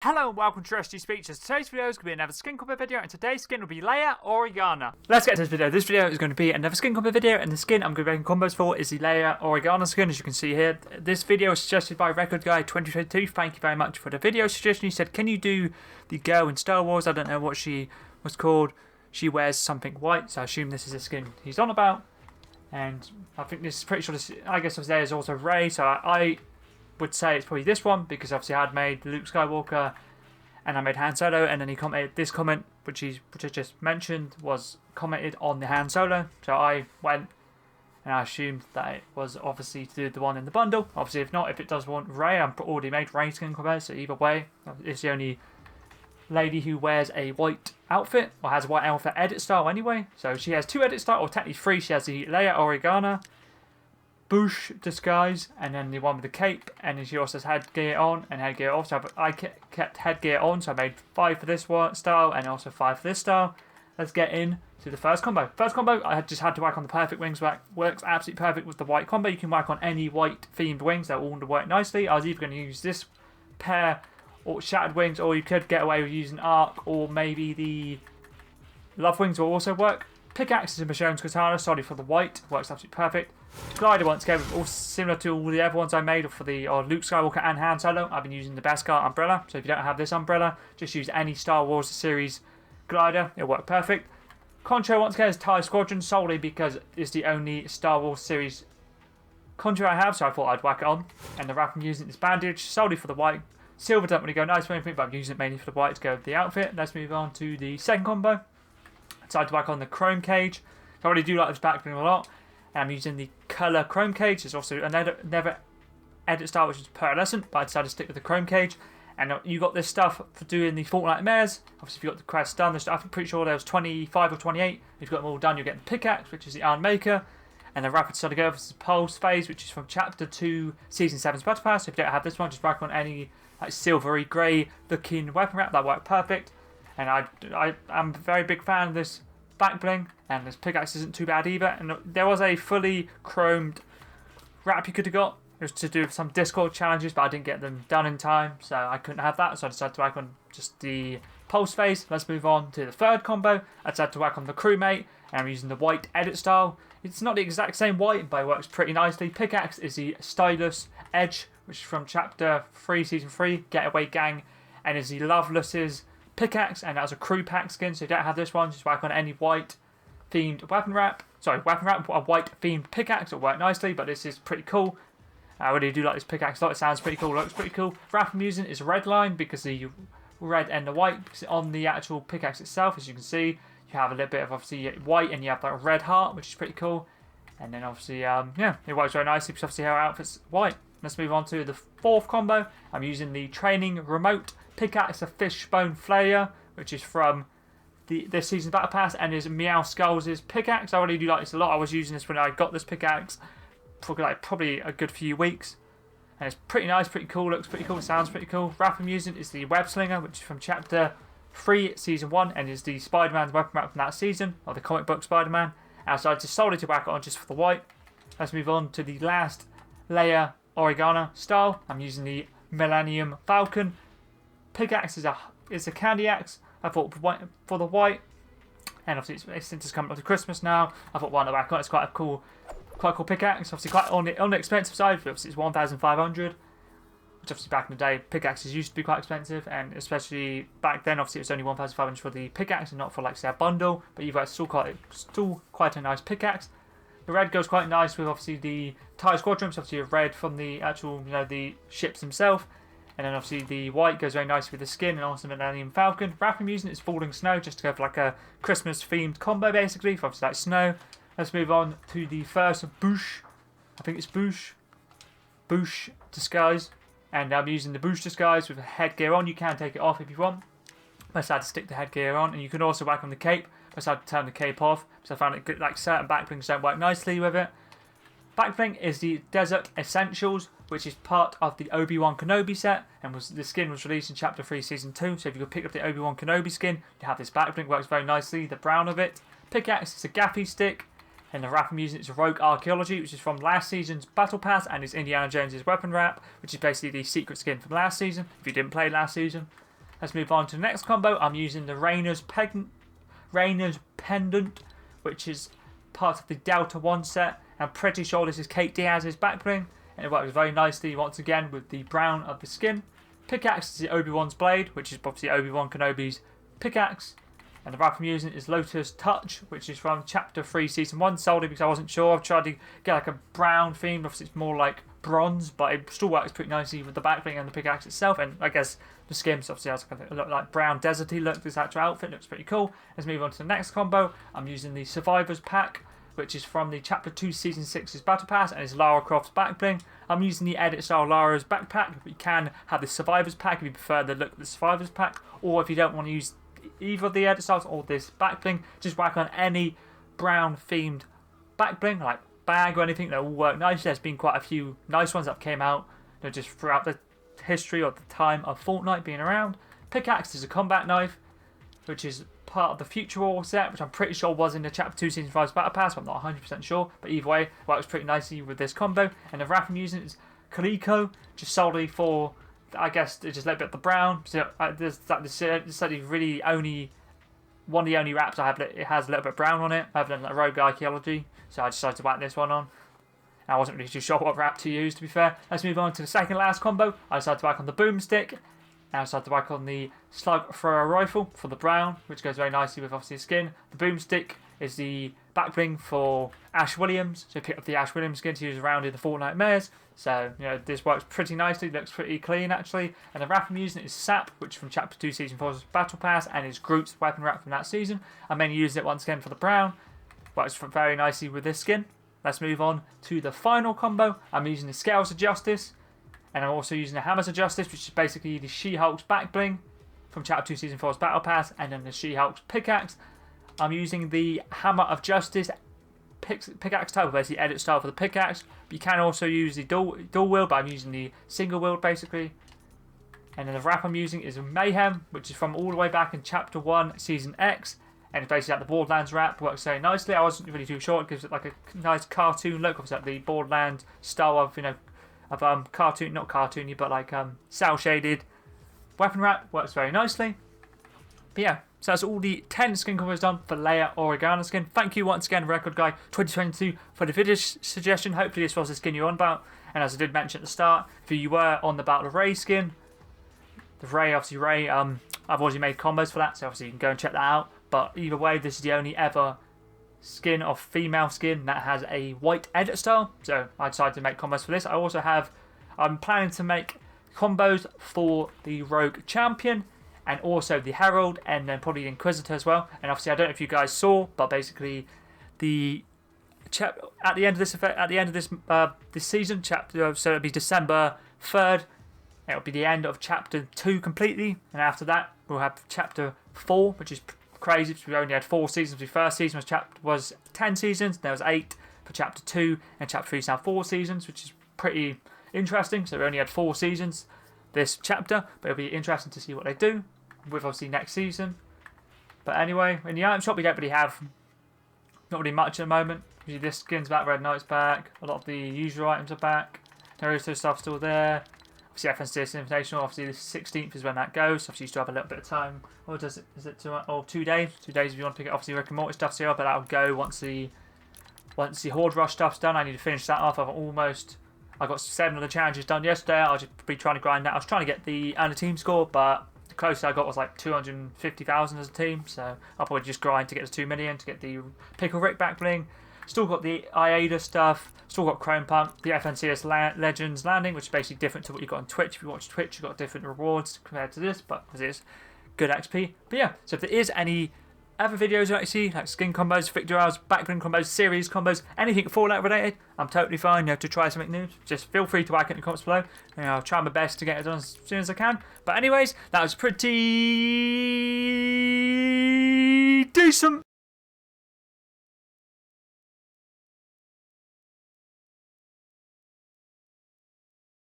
Hello and welcome to SG Speeches. Today's video is going to be another skin combo video, and today's skin will be Leia Organa. Let's get to this video. This video is going to be another skin combo video, and the skin I'm going to be making combos for is the Leia Organa skin, as you can see here. This video was suggested by Record Guy 2022. Thank you very much for the video suggestion. He said, can you do the girl in Star Wars? I don't know what she was called. She wears something white, so I assume this is the skin he's on about. And I think this is pretty sure this, I guess there's also Rey, so I would say it's probably this one, because obviously I had made Luke Skywalker and I made Han Solo, and then he commented this comment, which I just mentioned, was commented on the Han Solo. So I went and I assumed that it was obviously to do the one in the bundle. Obviously, if not, if it does want Rey, I've already made Rey skin combos, so either way, it's the only lady who wears a white outfit, or has a white outfit edit style anyway. So she has two edit styles, or technically three. She has the Leia Organa Bush disguise, and then the one with the cape, and then she also has headgear on and headgear off. So I kept headgear on, so I made 5 for this one style and also 5 for this style. Let's get in to the first combo. First combo, I just had to work on the perfect wings. Works absolutely perfect with the white combo. You can work on any white themed wings, they'll all work nicely. I was either going to use this pair or shattered wings, or you could get away with using arc, or maybe the love wings will also work. Pickaxe is a Michonne's katana, sorry for the white, works absolutely perfect. Glider once again, all similar to all the other ones I made for the Luke Skywalker and Han Solo. I've been using the Beskar umbrella, so if you don't have this umbrella, just use any Star Wars series glider, it'll work perfect. Contrail once again is TIE Squadron, solely because it's the only Star Wars series contrail I have, so I thought I'd whack it on. And the wrap I'm using is bandage, solely for the white. Silver don't really go nice for anything, but I'm using it mainly for the white to go with the outfit. Let's move on to the second combo. Decided to work on the chrome cage. I already do like this backbling a lot. And I'm using the colour chrome cage. There's also another edit style which is pearlescent, but I decided to stick with the chrome cage. And you got this stuff for doing the Fortnite mares. Obviously, if you got the quest done, I'm pretty sure there was 25 or 28. If you've got them all done, you'll get the pickaxe, which is the Iron Maker. And the rapid study go, this is the pulse phase, which is from chapter 2, season 7's battle pass. So if you don't have this one, just work on any like silvery grey looking weapon wrap. That worked perfect. And I'm a very big fan of this back bling, and this pickaxe isn't too bad either. And there was a fully chromed wrap you could have got. It was to do some Discord challenges, but I didn't get them done in time, so I couldn't have that. So I decided to work on just the pulse phase. Let's move on to the third combo. I decided to work on the crewmate, and I'm using the white edit style. It's not the exact same white, but it works pretty nicely. Pickaxe is the Stylus Edge, which is from chapter 3, season 3, Getaway Gang, and is the Loveless's pickaxe, and that was a crew pack skin, so you don't have this one, just work on any white themed weapon wrap, a white themed pickaxe, it'll work nicely, but this is pretty cool. I really do like this pickaxe a lot, it sounds pretty cool, looks pretty cool. Wrap I'm using is red line, because the red and the white, because on the actual pickaxe itself, as you can see, you have a little bit of obviously white, and you have that red heart, which is pretty cool. And then obviously, yeah, it works very nicely, because obviously her outfit's white. Let's move on to the fourth combo. I'm using the training remote pickaxe, a fishbone flayer, which is from this season's battle pass, and is Meow Skulls' pickaxe. I really do like this a lot. I was using this when I got this pickaxe for like probably a good few weeks, and it's pretty nice, pretty cool, looks pretty cool, sounds pretty cool. Wrap I'm using is the web slinger, which is from chapter 3, season 1, and is the Spider-Man's weapon wrap from that season, or the comic book Spider-Man. I decided to solely to whack it on just for the white. Let's move on to the last Leia Organa style. I'm using the Millennium Falcon. Pickaxe is a candy axe. I thought for the white, and obviously since it's coming up to Christmas now, I thought why not whack on. It's quite a cool pickaxe. Obviously quite on the expensive side. Obviously it's 1,500, which obviously back in the day pickaxes used to be quite expensive, and especially back then obviously it was only 1,500 for the pickaxe and not for like say a bundle. But either it's still quite a nice pickaxe. The red goes quite nice with obviously the TIE Squadron, so obviously red from the actual the ships themselves. And then obviously the white goes very nicely with the skin, and also Millennium Falcon. Wrap I'm using is Falling Snow, just to go for like a Christmas themed combo basically, for obviously like snow. Let's move on to the first Bush. I think it's Bush disguise. And I'm using the Bush disguise with a headgear on. You can take it off if you want. I decided to stick the headgear on, and you can also whack on the cape. I decided to turn the cape off, because I found it good, like certain backblings don't work nicely with it. Backbling is the Desert Essentials, which is part of the Obi-Wan Kenobi set, and the skin was released in Chapter 3, Season 2, so if you could pick up the Obi-Wan Kenobi skin, you have this backbling, works very nicely, the brown of it. Pickaxe is a gaffy stick, and the wrap I'm using is a Rogue Archaeology, which is from last season's Battle Pass, and is Indiana Jones' weapon wrap, which is basically the secret skin from last season, if you didn't play last season. Let's move on to the next combo. I'm using the Rainer's Pendant, which is part of the Delta 1 set. I'm pretty sure this is Kate Diaz's back bling, and it works very nicely once again with the brown of the skin. Pickaxe is the Obi-Wan's blade, which is obviously Obi-Wan Kenobi's pickaxe. And the wrap I'm using is Lotus Touch, which is from Chapter 3, Season 1, solely because I wasn't sure. I've tried to get like a brown theme, obviously it's more like bronze, but it still works pretty nicely with the back bling and the pickaxe itself. And I guess the skin obviously has a look like brown deserty look. This actual outfit looks pretty cool. Let's move on to the next combo. I'm using the Survivors Pack, which is from the Chapter 2 Season 6's Battle Pass, and it's Lara Croft's back bling. I'm using the edit style Lara's backpack, but you can have the Survivors Pack if you prefer the look of the Survivors Pack, or if you don't want to use either of the edit styles or this back bling, just whack on any brown themed back bling, like bag or anything, that will work nicely. There's been quite a few nice ones that came out, just throughout the history or the time of Fortnite being around. Pickaxe is a combat knife, which is part of the Future War set, which I'm pretty sure was in the Chapter 2 Season 5's Battle Pass, but I'm not 100% sure. But either way, works pretty nicely with this combo. And the wrap I'm using is Calico, just solely for, I guess, just a little bit of the brown. So this is really only one of the only wraps I have that it has a little bit of brown on it, other than like Rogue Archaeology. So I decided to whack this one on. I wasn't really too sure what wrap to use, to be fair. Let's move on to the second last combo. I decided to whack on the Boomstick. And I decided to whack on the Slug Thrower Rifle for the brown, which goes very nicely with obviously the skin. The Boomstick is the back bling for Ash Williams, so pick up the Ash Williams skin to use around in the Fortnite mares. So, this works pretty nicely, looks pretty clean actually. And the wrap I'm using is Sap, which is from Chapter 2 Season 4's Battle Pass, and is Groot's weapon wrap from that season. I'm mainly using it once again for the brown, works very nicely with this skin. Let's move on to the final combo. I'm using the Scales of Justice, and I'm also using the Hammers of Justice, which is basically the She-Hulk's back bling from Chapter 2 Season 4's Battle Pass, and then the She-Hulk's pickaxe. I'm using the Hammer of Justice pickaxe type, basically edit style for the pickaxe. But you can also use the dual wield, but I'm using the single wield basically. And then the wrap I'm using is Mayhem, which is from all the way back in Chapter 1 Season X. And it's basically like the Borderlands wrap, works very nicely. I wasn't really too sure, it gives it like a nice cartoon look. Obviously like the Borderlands style of cartoon, not cartoony, but like cell shaded weapon wrap, works very nicely. But yeah, so that's all the 10 skin combos done for Leia Organa skin. Thank you once again, Record Guy 2022, for the video suggestion. Hopefully this was the skin you're on about. And as I did mention at the start, if you were on the Battle of Ray skin, the Ray, I've already made combos for that, so obviously you can go and check that out. But either way, this is the only ever skin of female skin that has a white edit style, so I decided to make combos for this. I'm planning to make combos for the Rogue Champion and also the Herald, and then probably the Inquisitor as well. And obviously I don't know if you guys saw, but basically at the end of this season, so it'll be December 3rd, it'll be the end of Chapter 2 completely, and after that we'll have Chapter 4, which is crazy because we only had 4 seasons. The first season was 10 seasons, there was 8 for Chapter 2, and Chapter 3 is now 4 seasons, which is pretty interesting. So we only had 4 seasons this chapter, but it'll be interesting to see what they do with obviously next season. But anyway, in the item shop we don't really have not really much at the moment. Usually this skin's back, Red Knight's back, a lot of the usual items are back, Naruto stuff's still there. Obviously FNCS Invitational, obviously the 16th is when that goes, so obviously you still have a little bit of time. Or is it 2 days? 2 days if you want to pick it. Obviously Rick and Morty stuff's here, but that'll go once the Horde Rush stuff's done. I need to finish that off. I got 7 of the challenges done yesterday. I'll just be trying to grind that. I was trying to get the earn a team score, but the closest I got was like 250,000 as a team, so I'll probably just grind to get to 2 million to get the Pickle Rick back bling. Still got the IADA stuff, still got Chrome Punk, the FNCS Legends Landing, which is basically different to what you got on Twitch. If you watch Twitch, you've got different rewards compared to this, but it is good XP. But yeah, so if there is any other videos you like to see, like skin combos, victory hours, backbling combos, series combos, anything Fallout related, I'm totally fine to try something new. Just feel free to whack it in the comments below, and I'll try my best to get it done as soon as I can. But anyways, that was pretty decent.